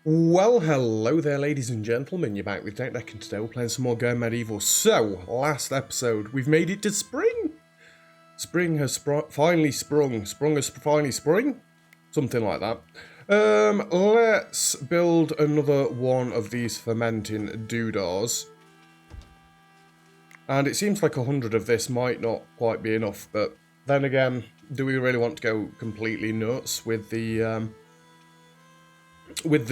Well, hello there, ladies and gentlemen. You're back with Deck, and today we're playing some more Go Medieval. So, last episode, we've made it to spring. Spring has finally sprung. Sprung has finally sprung? Something like that. Let's build another one of these fermenting doodahs. And it seems like 100 of this might not quite be enough, but then again, do we really want to go completely nuts with the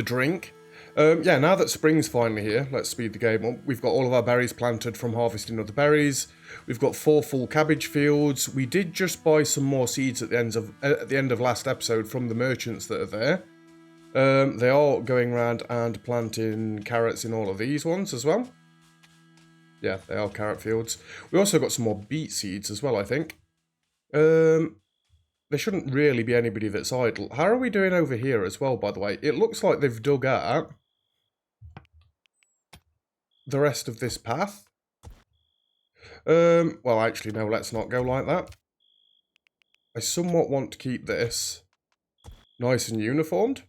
drink? Yeah, now that spring's finally here, let's speed the game up. We've got all of our berries planted from harvesting other berries. We've got 4 full cabbage fields. We did just buy some more seeds at the end of last episode from the merchants that are there. They are going around and planting carrots in all of these ones as well. Yeah, they are carrot fields. We also got some more beet seeds as well, I think. There shouldn't really be anybody that's idle. How are we doing over here as well, by the way? It looks like they've dug out the rest of this path. Well, actually, no, let's not go like that. I somewhat want to keep this nice and uniformed.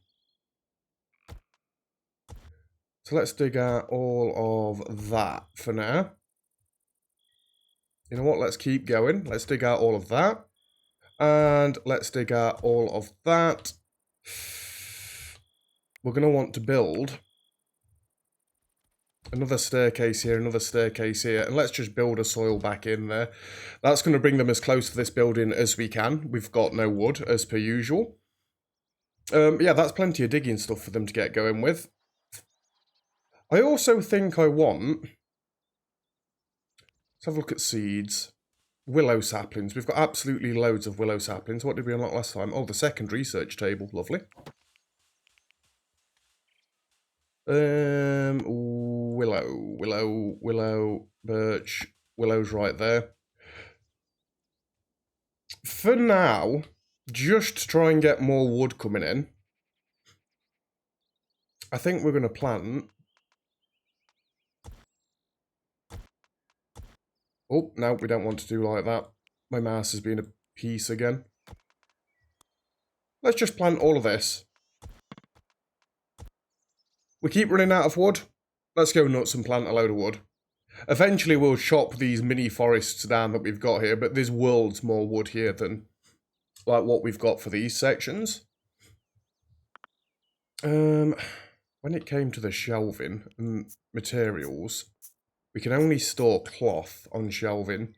So let's dig out all of that for now. You know what? Let's keep going. Let's dig out all of that. And let's dig out all of that. We're going to want to build another staircase here, another staircase here, and let's just build a soil back in there. That's going to bring them as close to this building as we can. We've got no wood, as per usual. Yeah, that's plenty of digging stuff for them to get going with. I also think I want... Let's have a look at seeds. Willow saplings. We've got absolutely loads of willow saplings. What did we unlock last time? Oh, the second research table. Lovely. Willow, birch. Willow's right there. For now, just to try and get more wood coming in, I think we're going to plant... Oh, no, we don't want to do like that. My mouse has been a piece again. Let's just plant all of this. We keep running out of wood. Let's go nuts and plant a load of wood. Eventually we'll chop these mini forests down that we've got here, but there's worlds more wood here than like what we've got for these sections. When it came to the shelving and materials, we can only store cloth on shelving.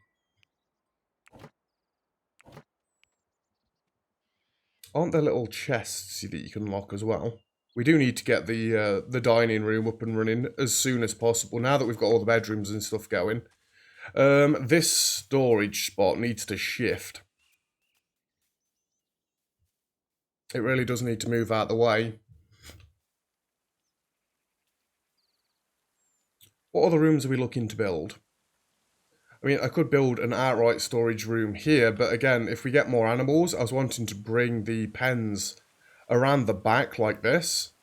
Aren't there little chests that you can lock as well? We do need to get the dining room up and running as soon as possible, now that we've got all the bedrooms and stuff going. This storage spot needs to shift. It really does need to move out the way. What other rooms are we looking to build? I mean, I could build an outright storage room here, but again, if we get more animals, I was wanting to bring the pens around the back like this.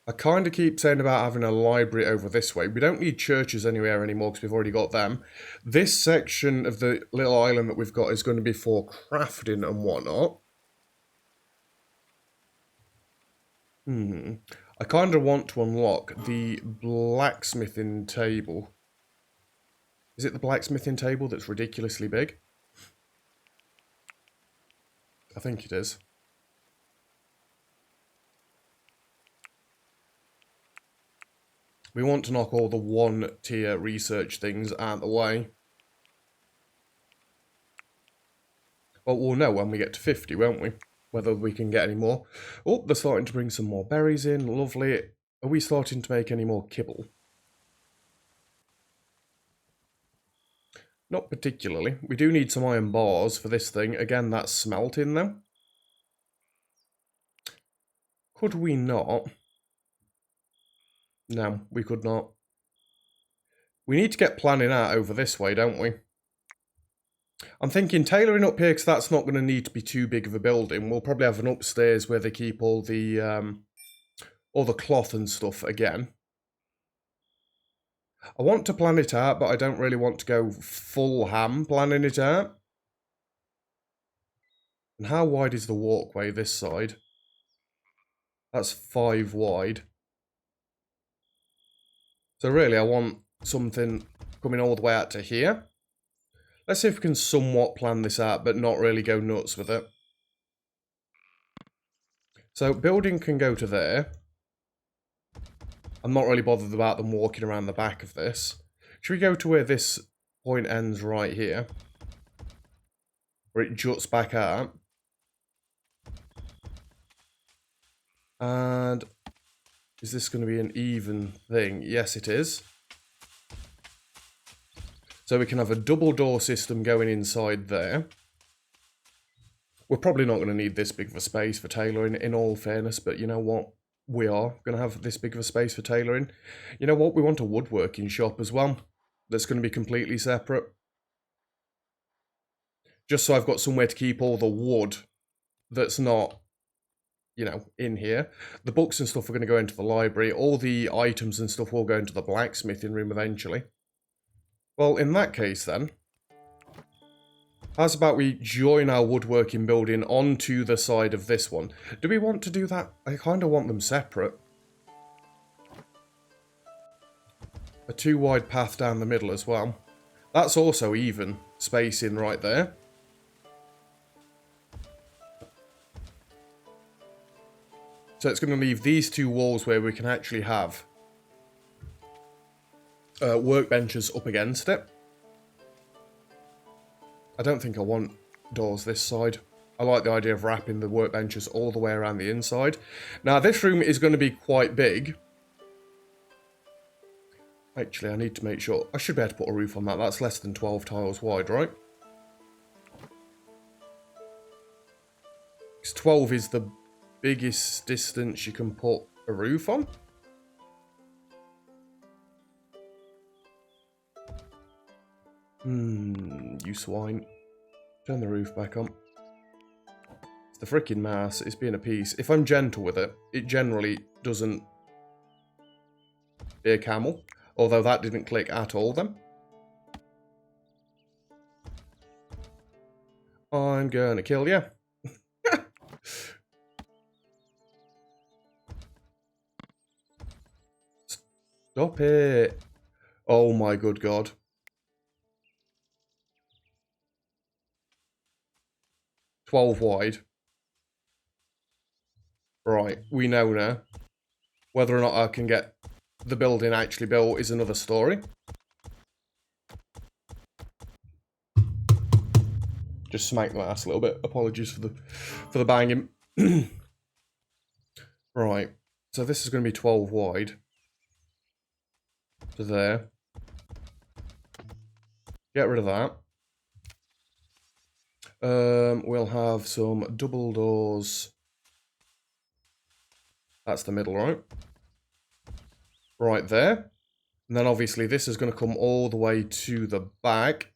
I kind of keep saying about having a library over this way. We don't need churches anywhere anymore because we've already got them. This section of the little island that we've got is going to be for crafting and whatnot. I kind of want to unlock the blacksmithing table. Is it the blacksmithing table that's ridiculously big? I think it is. We want to knock all the 1-tier research things out of the way. Well, we'll know when we get to 50, won't we? Whether we can get any more. Oh, they're starting to bring some more berries in. Lovely. Are we starting to make any more kibble? Not particularly. We do need some iron bars for this thing. Again, that's smelting though. Could we not? No, we could not. We need to get planning out over this way, don't we? I'm thinking tailoring up here, because that's not going to need to be too big of a building. We'll probably have an upstairs where they keep all the cloth and stuff again. I want to plan it out, but I don't really want to go full ham planning it out. And how wide is the walkway this side? That's 5 wide. So really, I want something coming all the way out to here. Let's see if we can somewhat plan this out, but not really go nuts with it. So building can go to there. I'm not really bothered about them walking around the back of this. Should we go to where this point ends right here? Where it juts back out. And is this going to be an even thing? Yes, it is. So we can have a double door system going inside there. We're probably not going to need this big of a space for tailoring, in all fairness, but you know what? We are going to have this big of a space for tailoring. You know what? We want a woodworking shop as well. That's going to be completely separate. Just so I've got somewhere to keep all the wood that's not, you know, in here. The books and stuff are going to go into the library. All the items and stuff will go into the blacksmithing room eventually. Well, in that case then, how's about we join our woodworking building onto the side of this one? Do we want to do that? I kind of want them separate. A 2 wide path down the middle as well. That's also even spacing right there. So it's going to leave these 2 walls where we can actually have workbenches up against it. I don't think I want doors this side. I like the idea of wrapping the workbenches all the way around the inside. Now this room is going to be quite big. Actually, I need to make sure. I should be able to put a roof on that. That's less than 12 tiles wide, right? 'Cause 12 is the biggest distance you can put a roof on. You swine. Turn the roof back on. It's the freaking mouse. It's being a piece. If I'm gentle with it, it generally doesn't be a camel. Although that didn't click at all then. I'm gonna kill you. Stop it. Oh my good god. $12 wide. Right, we know now. Whether or not I can get the building actually built is another story. Just smacked my ass a little bit. Apologies for the banging. Right, so this is going to be 12 wide. To there. Get rid of that. We'll have some double doors. That's the middle, right? Right there. And then obviously this is going to come all the way to the back.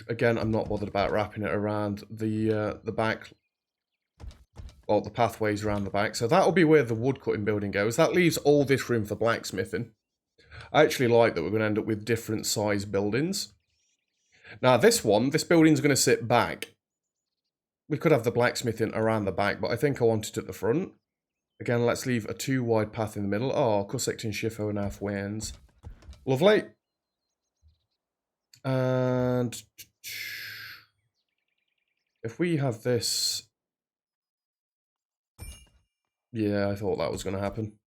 Again, I'm not bothered about wrapping it around the back. Well, the pathways around the back. So that'll be where the woodcutting building goes. That leaves all this room for blacksmithing. I actually like that we're going to end up with different size buildings. Now this building's going to sit back. We could have the blacksmithing around the back, but I think I want it at the front. Again, let's leave a 2 wide path in the middle. Oh, Corsair Schifo and half wins. Lovely. And if we have this... Yeah, I thought that was going to happen.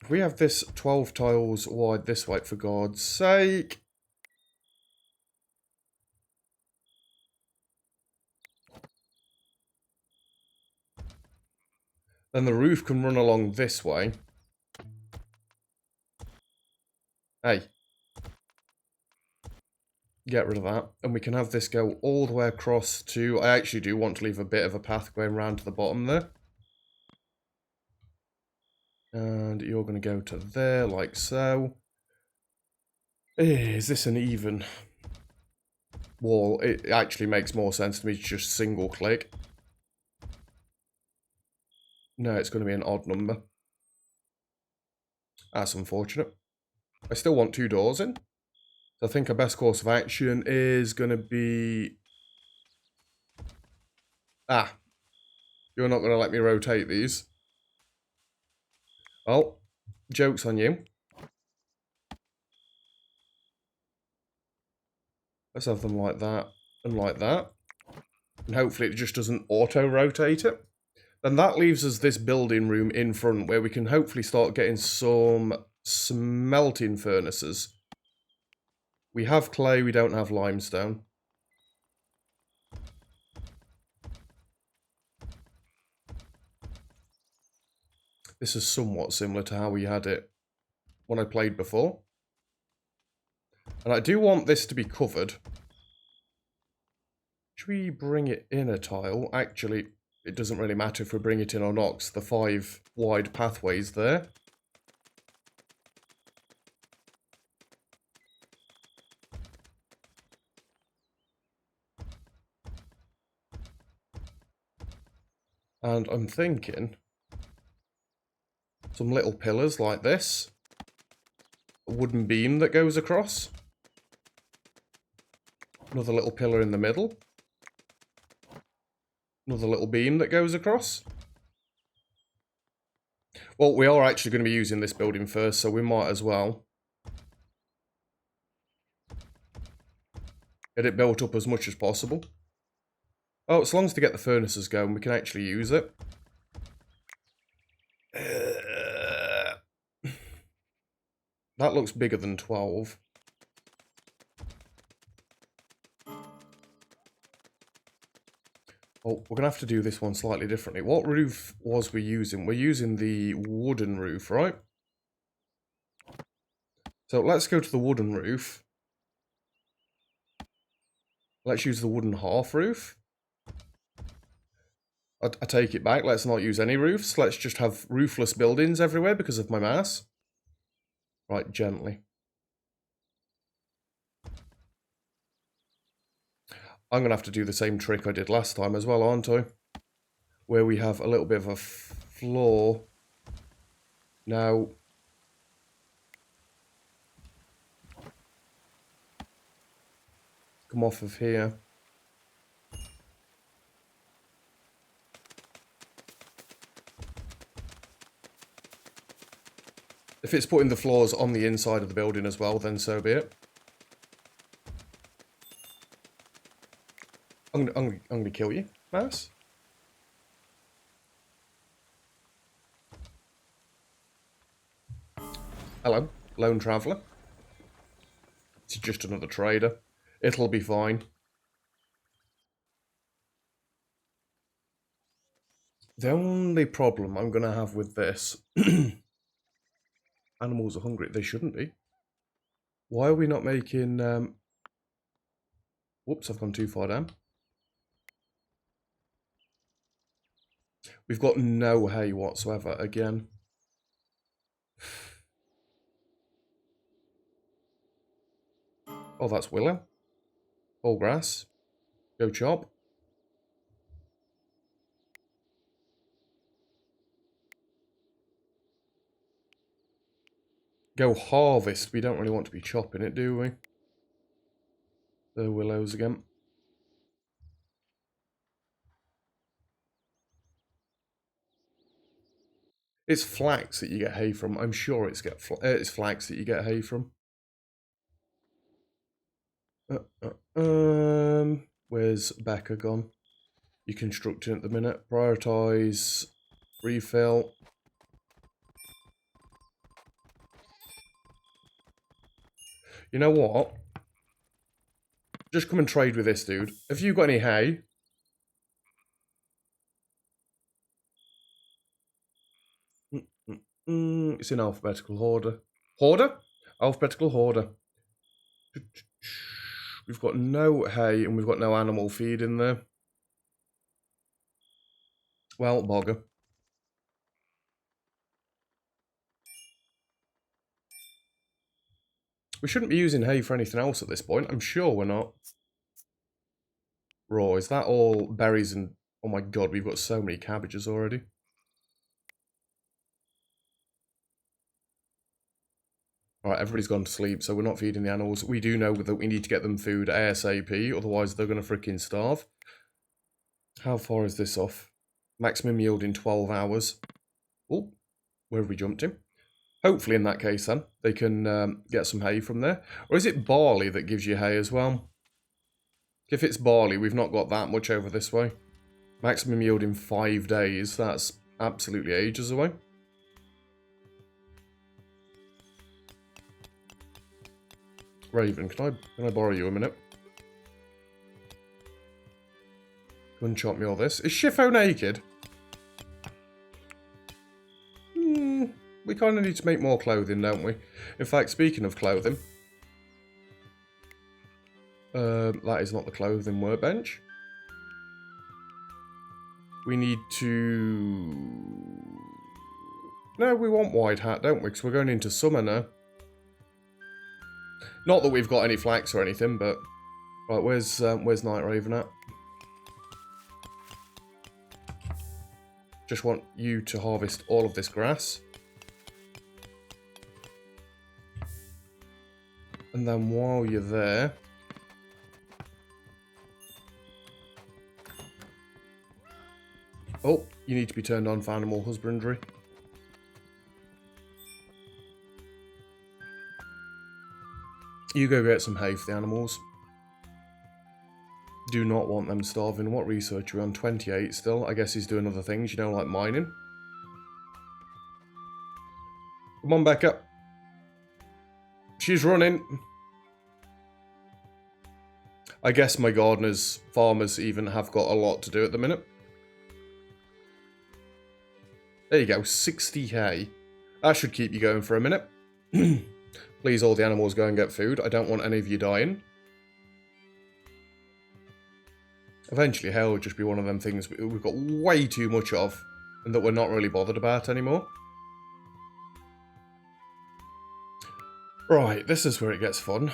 If we have this 12 tiles wide this way, for God's sake. Then the roof can run along this way. Hey. Get rid of that. And we can have this go all the way across to... I actually do want to leave a bit of a path going round to the bottom there. And you're going to go to there, like so. Is this an even wall? It actually makes more sense to me to just single click. No, it's going to be an odd number. That's unfortunate. I still want 2 doors in. So I think our best course of action is going to be... Ah, you're not going to let me rotate these. Well, joke's on you. Let's have them like that and like that. And hopefully it just doesn't auto-rotate it. Then that leaves us this building room in front where we can hopefully start getting some smelting furnaces. We have clay, we don't have limestone. This is somewhat similar to how we had it when I played before. And I do want this to be covered. Should we bring it in a tile? Actually, it doesn't really matter if we bring it in or not, 'cause the 5 wide pathways there. And I'm thinking some little pillars like this. A wooden beam that goes across. Another little pillar in the middle. Another little beam that goes across. Well, we are actually going to be using this building first, so we might as well get it built up as much as possible. Oh, as long as to get the furnaces going, we can actually use it. That looks bigger than 12. Oh, we're going to have to do this one slightly differently. What roof was we using? We're using the wooden roof, right? So let's go to the wooden roof. Let's use the wooden half roof. I take it back. Let's not use any roofs. Let's just have roofless buildings everywhere because of my mass. Right, gently. I'm going to have to do the same trick I did last time as well, aren't I? Where we have a little bit of a floor. Now, come off of here. If it's putting the floors on the inside of the building as well, then so be it. I'm gonna kill you, Mass. Hello, lone traveller. It's just another trader. It'll be fine. The only problem I'm gonna have with this... Animals are hungry. They shouldn't be. Why are we not making... Whoops, I've gone too far down. We've got no hay whatsoever again. Oh, that's willow. All grass. Go chop. Go harvest. We don't really want to be chopping it, do we? The willows again. It's flax that you get hay from. I'm sure it's flax that you get hay from. Where's Becca gone? You're constructing at the minute. Prioritize. Refill. You know what? Just come and trade with this dude. Have you got any hay? It's in alphabetical order. Hoarder? Alphabetical order. We've got no hay and we've got no animal feed in there. Well, bogger. We shouldn't be using hay for anything else at this point. I'm sure we're not. Raw, is that all berries and... Oh my god, we've got so many cabbages already. All right, everybody's gone to sleep, so we're not feeding the animals. We do know that we need to get them food ASAP, otherwise they're going to freaking starve. How far is this off? Maximum yield in 12 hours. Oh, where have we jumped in? Hopefully in that case then, they can get some hay from there. Or is it barley that gives you hay as well? If it's barley, we've not got that much over this way. Maximum yield in 5 days. That's absolutely ages away. Raven, can I borrow you a minute? Come and chop me all this. Is Shifo naked? We kind of need to make more clothing, don't we? In fact, speaking of clothing, that is not the clothing workbench. We need to... No, we want wide hat, don't we? Because we're going into summer now. Not that we've got any flax or anything, but... Right, where's Night Raven at? Just want you to harvest all of this grass. And then while you're there... Oh, you need to be turned on for animal husbandry. You go get some hay for the animals. Do not want them starving. What research are we on? 28 still. I guess he's doing other things, you know, like mining. Come on, Becca. She's running. I guess my gardeners, farmers even have got a lot to do at the minute. There you go, 60 hay. That should keep you going for a minute. Please, all the animals go and get food. I don't want any of you dying. Eventually, hay will just be one of them things we've got way too much of, and that we're not really bothered about anymore. Right, this is where it gets fun.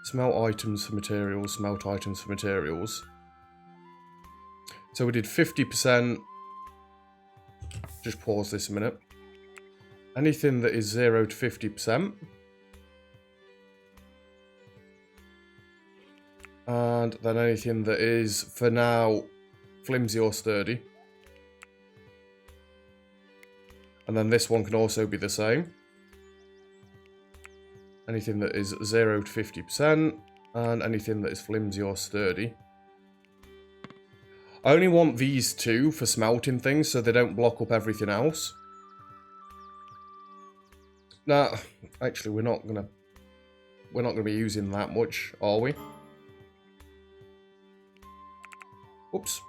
Smelt items for materials, smelt items for materials. So we did 50%. Just pause this a minute. Anything that is 0 to 50%. And then anything that is, for now, flimsy or sturdy. And then this one can also be the same. Anything that is 0 to 50%. And anything that is flimsy or sturdy. I only want these two for smelting things so they don't block up everything else. Nah, actually we're not gonna be using that much, are we? Oops.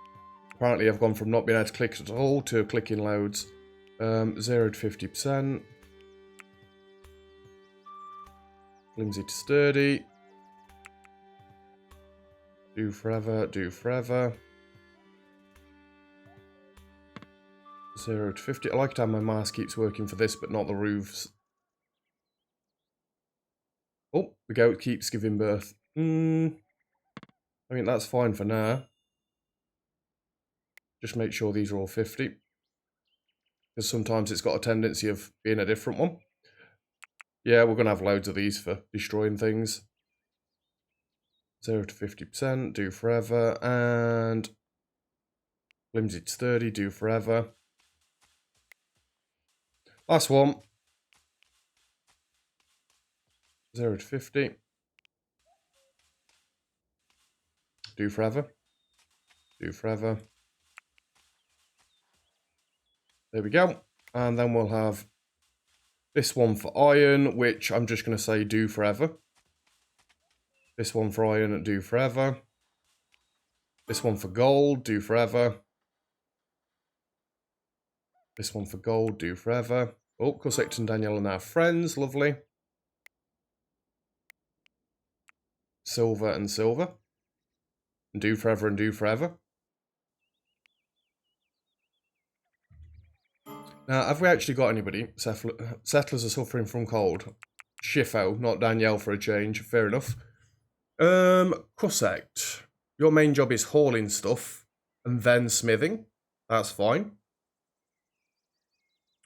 Apparently I've gone from not being able to click at all to clicking loads. 0 to 50%. Flimsy to sturdy. Do forever, do forever. 0 to 50. I like how my mouse keeps working for this, but not the roofs. Oh, the goat keeps giving birth. I mean, that's fine for now. Just make sure these are all 50. Because sometimes it's got a tendency of being a different one. Yeah, we're going to have loads of these for destroying things. 0 to 50%, do forever. And flimsy to sturdy, do forever. Last one. 0 to 50. Do forever. Do forever. There we go. And then we'll have this one for iron, which I'm just going to say do forever. This one for iron, do forever. This one for gold, do forever. This one for gold, do forever. Oh, Corsair and Danielle are now friends. Lovely. Silver and silver. And do forever and do forever. Now, have we actually got anybody? Settlers are suffering from cold. Shifo, not Danielle for a change. Fair enough. Corsair, your main job is hauling stuff and then smithing. That's fine.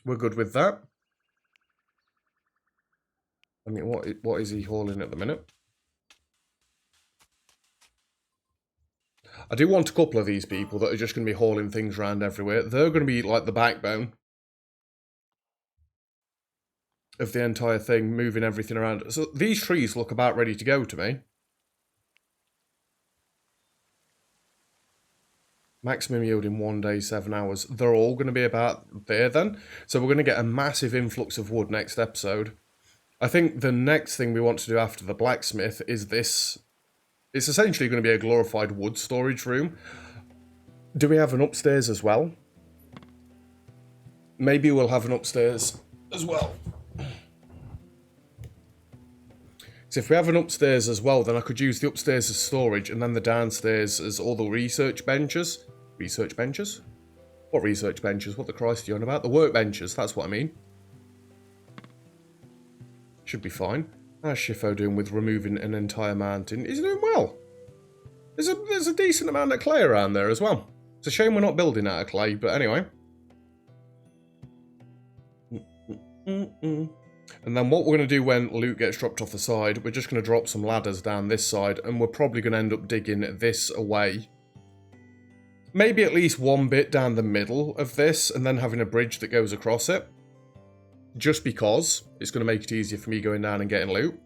We're good with that. I mean, what is he hauling at the minute? I do want a couple of these people that are just going to be hauling things around everywhere. They're going to be like the backbone of the entire thing, moving everything around. So these trees look about ready to go to me. Maximum yield in 1 day, 7 hours. They're all going to be about there then. So we're going to get a massive influx of wood next episode. I think the next thing we want to do after the blacksmith is this. It's essentially going to be a glorified wood storage room. Do we have an upstairs as well? Maybe we'll have an upstairs as well. So if we have an upstairs as well, then I could use the upstairs as storage and then the downstairs as all the research benches. Research benches? What research benches? What the Christ are you on about? The workbenches, that's what I mean. Should be fine. How's Shifo doing with removing an entire mountain? He's doing well. There's a decent amount of clay around there as well. It's a shame we're not building out of clay, but anyway. And then what we're going to do when loot gets dropped off the side, we're just going to drop some ladders down this side, and we're probably going to end up digging this away. Maybe at least one bit down the middle of this, and then having a bridge that goes across it. Just because it's going to make it easier for me going down and getting loot.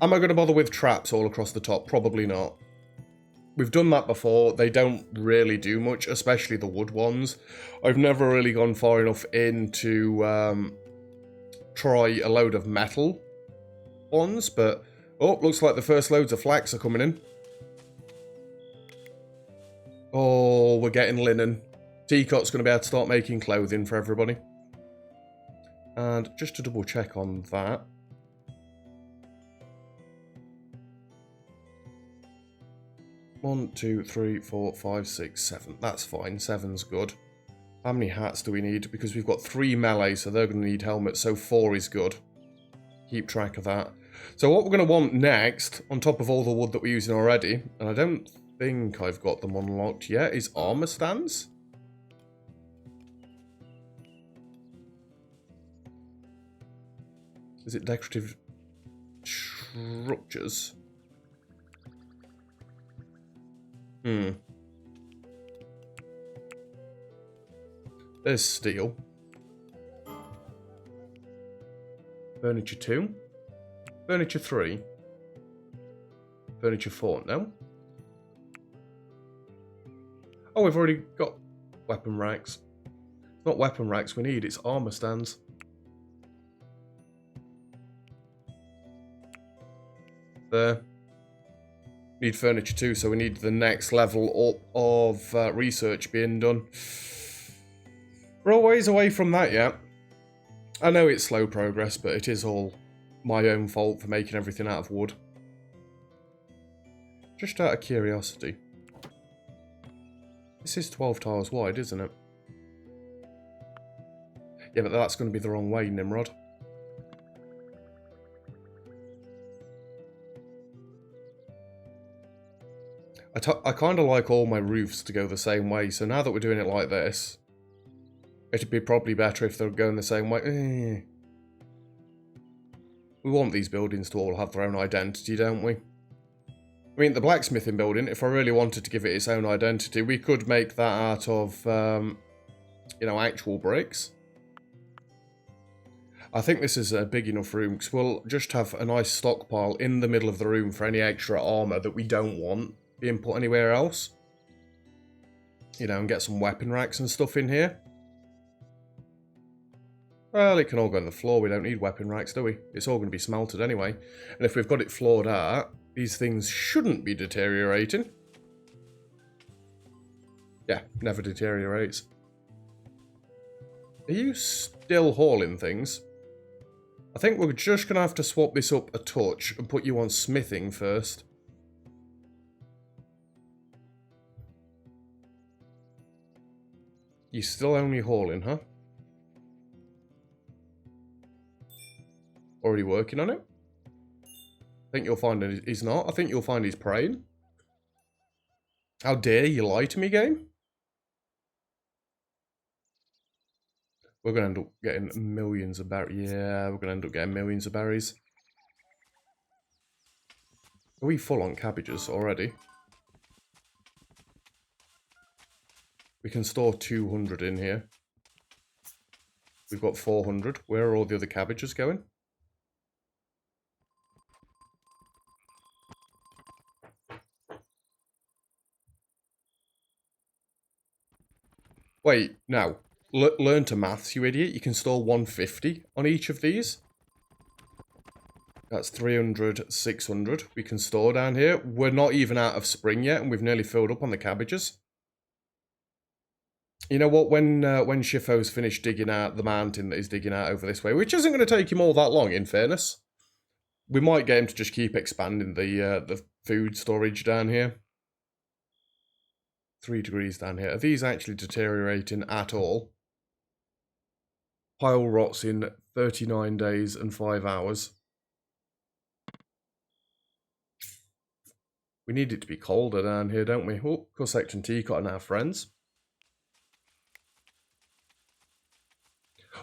Am I going to bother with traps all across the top? Probably not. We've done that before. They don't really do much, especially the wood ones. I've never really gone far enough in to try a load of metal ones, but oh, looks like the first loads of flax are coming in. Oh, we're getting linen. Teacot's going to be able to start making clothing for everybody. And just to double check on that. One, two, three, four, five, six, seven. That's fine. 7's good. How many hats do we need? Because we've got 3 melee, so they're going to need helmets, so 4 is good. Keep track of that. So what we're going to want next, on top of all the wood that we're using already, and I don't think I've got them unlocked yet, is armor stands. Is it decorative structures? There's steel. Furniture 2. Furniture 3. Furniture 4, no? Oh, we've already got weapon racks. It's not weapon racks we need, it's armor stands. There. Need furniture 2, so we need the next level up of research being done. We're a ways away from that yet. I know it's slow progress, but it is all my own fault for making everything out of wood. Just out of curiosity. This is 12 tiles wide, isn't it? Yeah, but that's going to be the wrong way, Nimrod. I kind of like all my roofs to go the same way, so now that we're doing it like this, it'd be probably better if they're going the same way. We want these buildings to all have their own identity, don't we? I mean, the blacksmithing building, if I really wanted to give it its own identity, we could make that out of, you know, actual bricks. I think this is a big enough room, because we'll just have a nice stockpile in the middle of the room for any extra armour that we don't want being put anywhere else. You know, and get some weapon racks and stuff in here. Well, it can all go on the floor. We don't need weapon racks, do we? It's all going to be smelted anyway. And if we've got it floored out, these things shouldn't be deteriorating. Yeah, never deteriorates. Are you still hauling things? I think we're just going to have to swap this up a touch and put you on smithing first. You're still only hauling, huh? Already working on it? I think you'll find that he's not. I think you'll find he's praying. How dare you lie to me, game? We're going to end up getting millions of berries. Yeah, we're going to end up getting millions of berries. Are we full on cabbages already? We can store 200 in here. We've got 400. Where are all the other cabbages going? Wait, no. Learn to maths, you idiot. You can store 150 on each of these. That's 300, 600. We can store down here. We're not even out of spring yet, and we've nearly filled up on the cabbages. You know what? When Shifo's finished digging out the mountain that he's digging out over this way, which isn't going to take him all that long, in fairness, we might get him to just keep expanding the food storage down here. 3 degrees down here. Are these actually deteriorating at all? Pile rots in 39 days and 5 hours. We need it to be colder down here, don't we? Oh, Corsair and Teacot are now friends.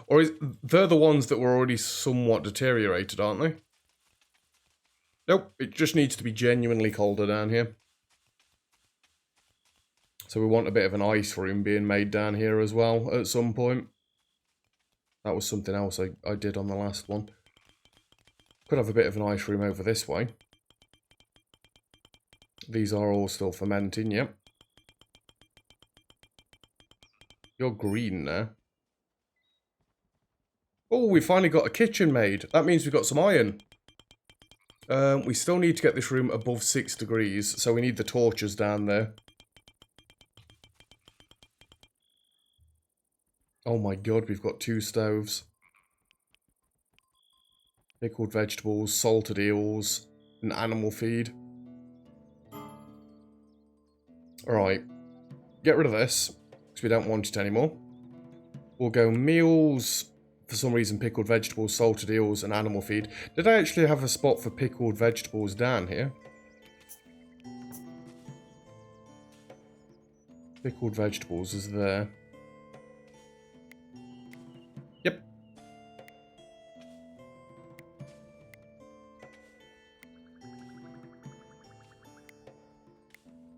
Or they're the ones that were already somewhat deteriorated, aren't they? Nope, it just needs to be genuinely colder down here. So we want a bit of an ice room being made down here as well at some point. That was something else I did on the last one. Could have a bit of an ice room over this way. These are all still fermenting, yep. You're green now. Oh, we finally got a kitchen made. That means we've got some iron. We still need to get this room above 6 degrees, so we need the torches down there. Oh my god, we've got 2 stoves. Pickled vegetables, salted eels, and animal feed. Alright. Get rid of this, because we don't want it anymore. We'll go meals, for some reason pickled vegetables, salted eels, and animal feed. Did I actually have a spot for pickled vegetables down here? Pickled vegetables is there. Yep.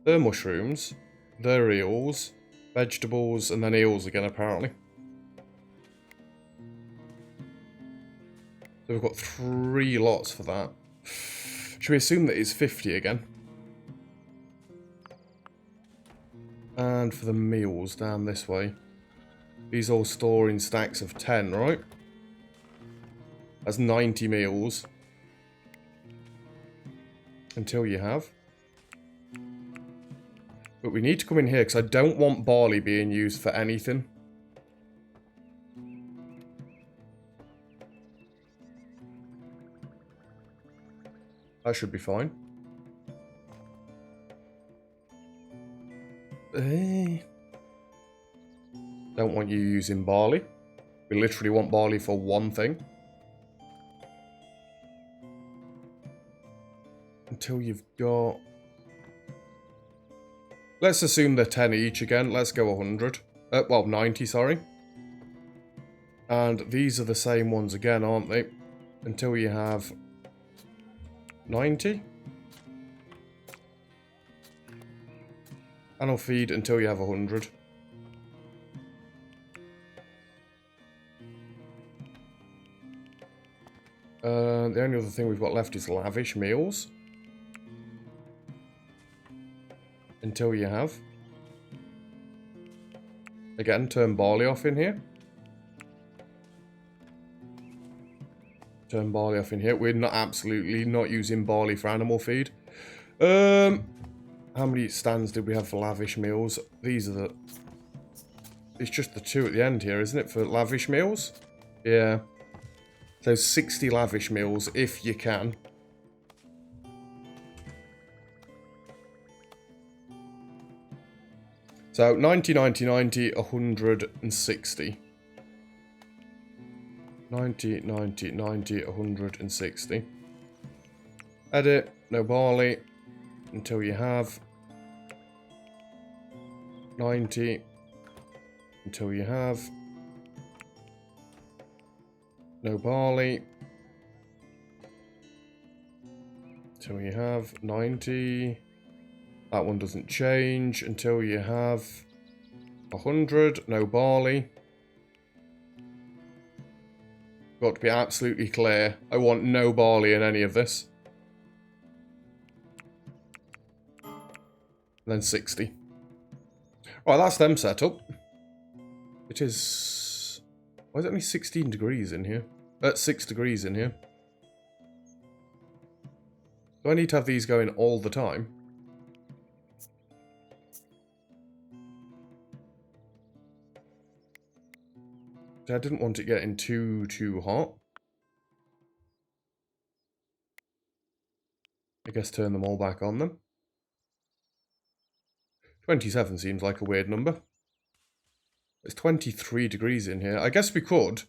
They're mushrooms, they're eels, vegetables, and then eels again apparently. So we've got 3 lots for that. Should we assume that it's 50 again? And for the meals down this way. These all store in stacks of 10, right? That's 90 meals. Until you have. But we need to come in here because I don't want barley being used for anything. That should be fine. Don't want you using barley. We literally want barley for one thing. Until you've got... Let's assume they're 10 each again. Let's go 100. Well, 90, sorry. And these are the same ones again, aren't they? Until you have 90. And I'll feed until you have 100. The only other thing we've got left is lavish meals. Until you have. Again, turn barley off in here. Turn barley off in here. We're not absolutely not using barley for animal feed. How many stands did we have for lavish meals? These are the... It's just the 2 at the end here, isn't it, for lavish meals? Yeah. So 60 lavish meals, if you can. So 90, 90, 90, 160. 90, 90, 90, 160. Edit, no barley, until you have 90, until you have no barley, Until you have 90. That one doesn't change until you have 100. No barley. Got to be absolutely clear. I want no barley in any of this. And then 60. Right, that's them set up. It is... Why is it only 16 degrees in here? 6 degrees in here. Do I need to have these going all the time? I didn't want it getting too hot. I guess turn them all back on them. 27 seems like a weird number. It's 23 degrees in here. I guess we could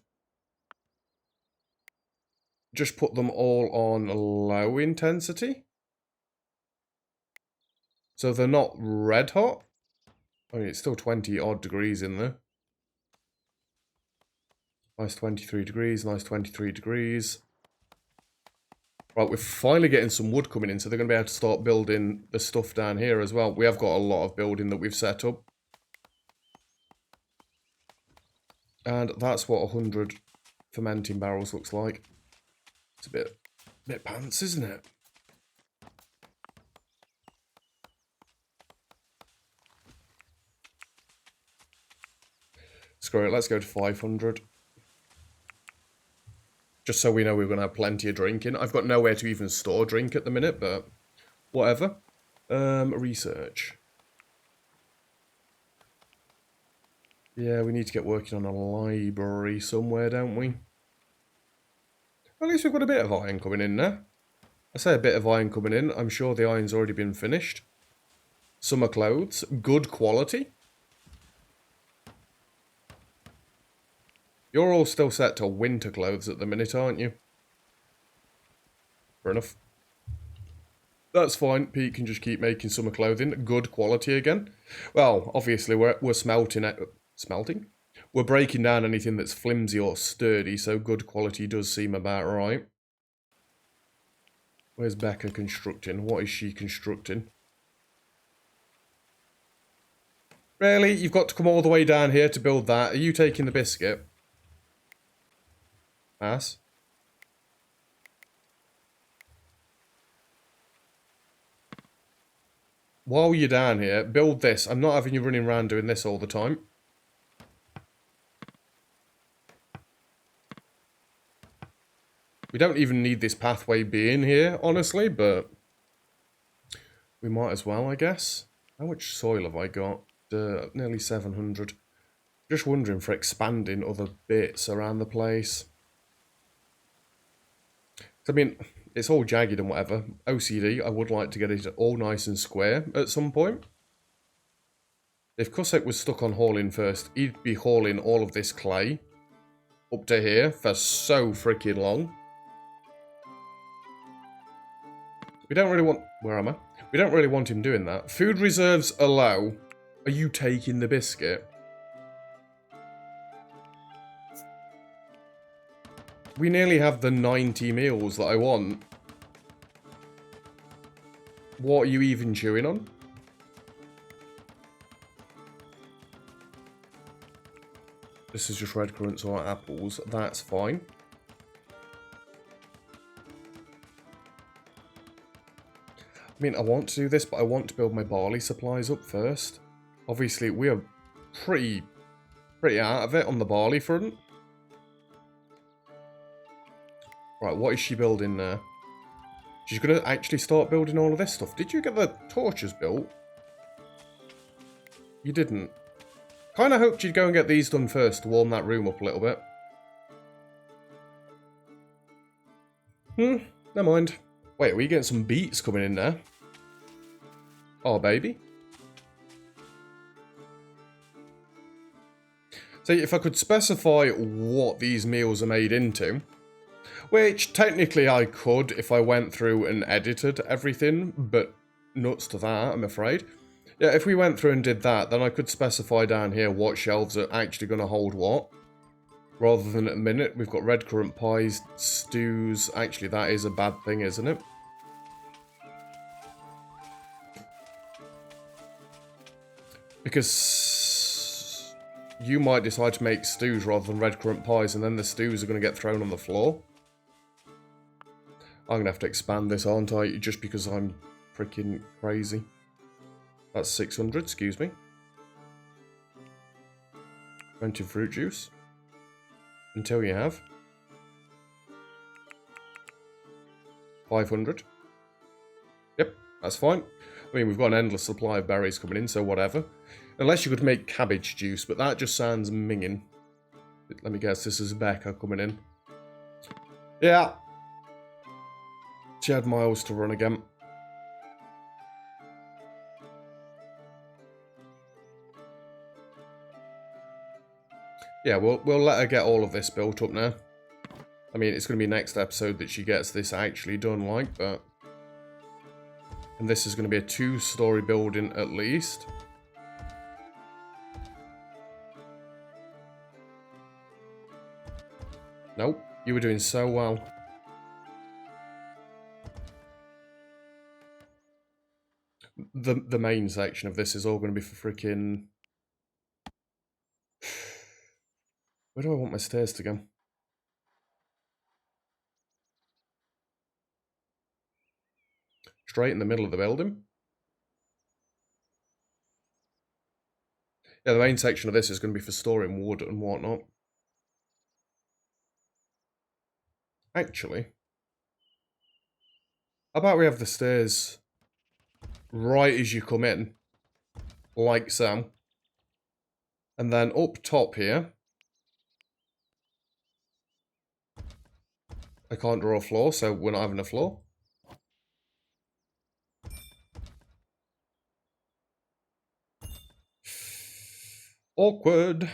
just put them all on low intensity. So they're not red hot. I mean, it's still 20 odd degrees in there. Nice 23 degrees, nice 23 degrees. Right, we're finally getting some wood coming in, so they're going to be able to start building the stuff down here as well. We have got a lot of building that we've set up. And that's what 100 fermenting barrels looks like. It's a bit pants, isn't it? Screw it, let's go to 500. Just so we know we're going to have plenty of drinking. I've got nowhere to even store drink at the minute, but whatever. Research. Yeah, we need to get working on a library somewhere, don't we? At least we've got a bit of iron coming in there. I say a bit of iron coming in. I'm sure the iron's already been finished. Summer clothes. Good quality. You're all still set to winter clothes at the minute, aren't you? Fair enough. That's fine. Pete can just keep making summer clothing. Good quality again. Well, obviously we're smelting. We're breaking down anything that's flimsy or sturdy, so good quality does seem about right. Where's Becca constructing? What is she constructing? Really? You've got to come all the way down here to build that? Are you taking the biscuit? Ass. While you're down here, build this. I'm not having you running around doing this all the time. We don't even need this pathway being here, honestly, but we might as well, I guess. How much soil have I got? Nearly 700. Just wondering for expanding other bits around the place. I mean, it's all jagged and whatever. OCD, I would like to get it all nice and square at some point. If Corsair was stuck on hauling first, he'd be hauling all of this clay up to here for so freaking long. We don't really want... Where am I? We don't really want him doing that. Food reserves are low. Are you taking the biscuit? We nearly have the 90 meals that I want. What are you even chewing on? This is just red currants or apples. That's fine. I mean, I want to do this, but I want to build my barley supplies up first. Obviously, we are pretty out of it on the barley front. Right, what is she building there? She's going to actually start building all of this stuff. Did you get the torches built? You didn't. Kind of hoped you'd go and get these done first to warm that room up a little bit. Never mind. Wait, are we getting some beets coming in there? Oh, baby. So if I could specify what these meals are made into, which technically I could if I went through and edited everything, but nuts to that, I'm afraid. Yeah, if we went through and did that, then I could specify down here what shelves are actually going to hold what. Rather than at the minute, we've got red currant pies, stews. Actually, that is a bad thing, isn't it? Because you might decide to make stews rather than red currant pies, and then the stews are going to get thrown on the floor. I'm going to have to expand this, aren't I? Just because I'm freaking crazy. That's 600, excuse me. 20 fruit juice. Until you have 500. Yep, that's fine. I mean, we've got an endless supply of berries coming in, so whatever. Unless you could make cabbage juice, but that just sounds minging. Let me guess, this is Becca coming in. Yeah. She had miles to run again. Yeah, we'll let her get all of this built up now. I mean, it's going to be next episode that she gets this actually done, like, but... And this is going to be a 2-story building at least. Nope, you were doing so well. The main section of this is all going to be for freaking... Where do I want my stairs to go? Straight in the middle of the building. Yeah, the main section of this is going to be for storing wood and whatnot. Actually, how about we have the stairs right as you come in, like so. And then up top here, I can't draw a floor, so we're not having a floor. Awkward.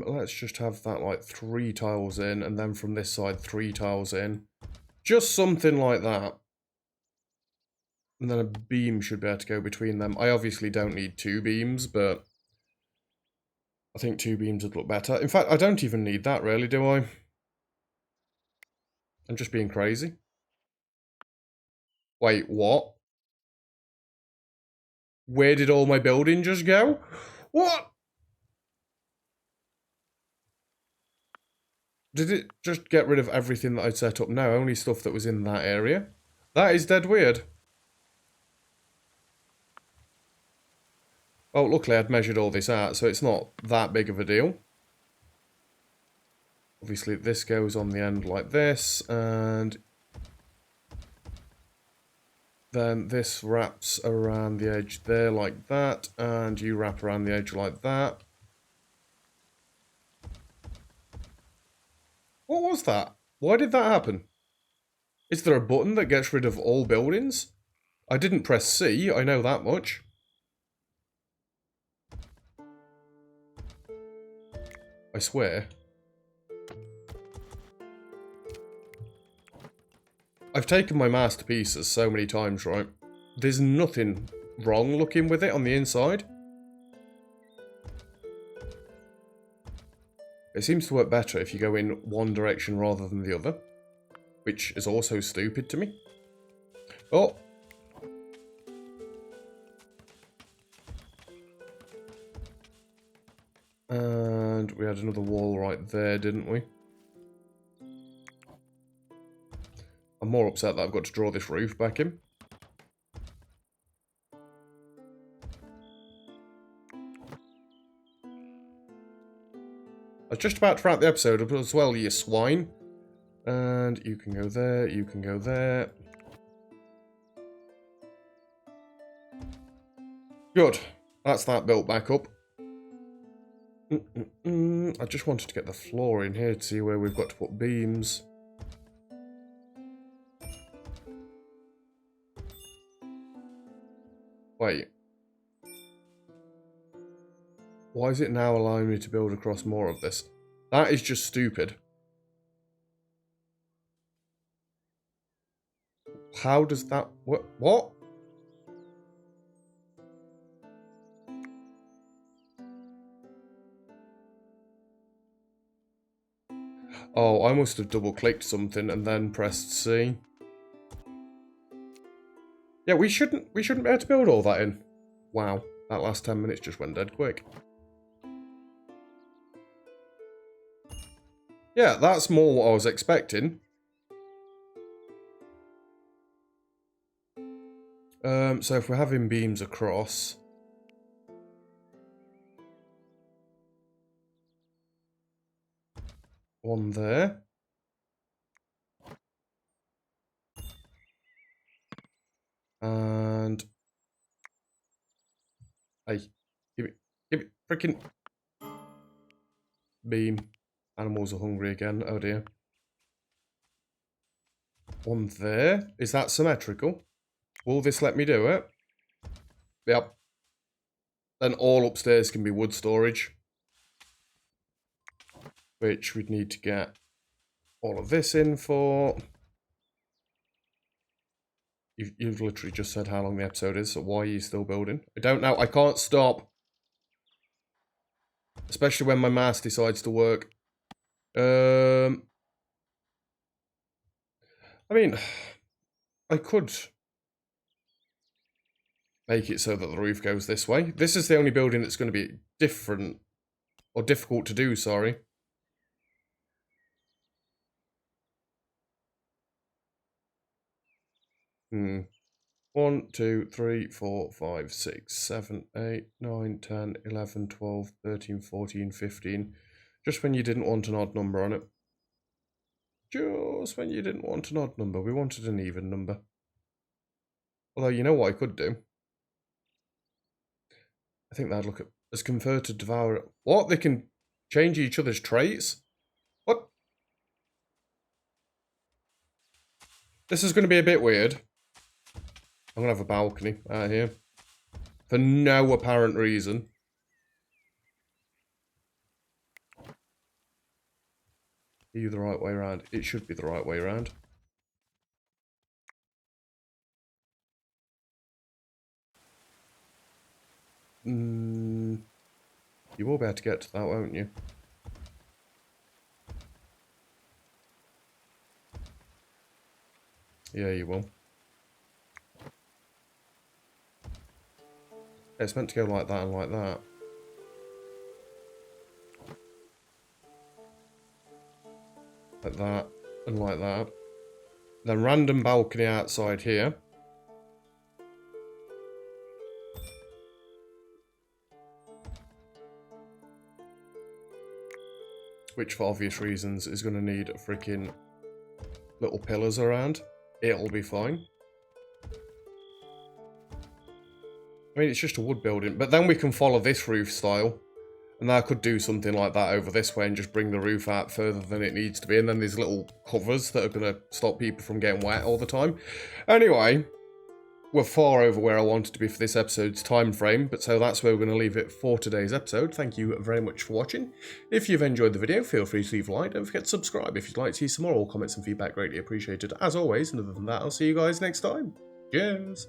Let's just have that like 3 tiles in, and then from this side 3 tiles in. Just something like that. And then a beam should be able to go between them. I obviously don't need 2 beams, but I think 2 beams would look better. In fact, I don't even need that really, do I? I'm just being crazy. Wait, what? Where did all my building just go? What? Did it just get rid of everything that I'd set up? No, only stuff that was in that area. That is dead weird. Well, luckily I'd measured all this out, so it's not that big of a deal. Obviously, this goes on the end like this, and then this wraps around the edge there like that, and you wrap around the edge like that. What was that? Why did that happen? Is there a button that gets rid of all buildings? I didn't press C, I know that much. I swear. I've taken my mouse to pieces so many times, right? There's nothing wrong looking with it on the inside. It seems to work better if you go in one direction rather than the other, which is also stupid to me. Oh! And we had another wall right there, didn't we? I'm more upset that I've got to draw this roof back in. I was just about to wrap the episode up as well, you swine. And you can go there, you can go there. Good. That's that built back up. I just wanted to get the floor in here to see where we've got to put beams. Wait. Why is it now allowing me to build across more of this? That is just stupid. How does that... What? Oh, I must have double-clicked something and then pressed C. Yeah, we shouldn't be able to build all that in. Wow, that last 10 minutes just went dead quick. Yeah, that's more what I was expecting. So if we're having beams across... One there. And... Hey, give it freaking... Beam. Animals are hungry again, oh dear. One there. Is that symmetrical? Will this let me do it? Yep. Then all upstairs can be wood storage. Which we'd need to get all of this in for. You've literally just said how long the episode is, so why are you still building? I don't know. I can't stop. Especially when my mouse decides to work. I mean, I could make it so that the roof goes this way. This is the only building that's going to be different, or difficult to do, sorry. Hmm. 1, 2, 3, 4, 5, 6, 7, 8, 9, 10, 11, 12, 13, 14, 15. Just when you didn't want an odd number on it. Just when you didn't want an odd number. We wanted an even number. Although, you know what I could do? I think that'd look at... As converted devourer... What? They can change each other's traits? What? This is going to be a bit weird. I'm going to have a balcony out here. For no apparent reason. Are you the right way around? It should be the right way around. You will be able to get to that, won't you? Yeah, you will. It's meant to go like that and like that. Like that and like that. Then random balcony outside here. Which, for obvious reasons, is going to need freaking little pillars around. It'll be fine. I mean, it's just a wood building. But then we can follow this roof style. And I could do something like that over this way and just bring the roof out further than it needs to be. And then there's little covers that are going to stop people from getting wet all the time. Anyway, we're far over where I wanted to be for this episode's time frame. But so that's where we're going to leave it for today's episode. Thank you very much for watching. If you've enjoyed the video, feel free to leave a like. Don't forget to subscribe if you'd like to see some more. All comments and feedback greatly appreciated as always. And other than that, I'll see you guys next time. Cheers.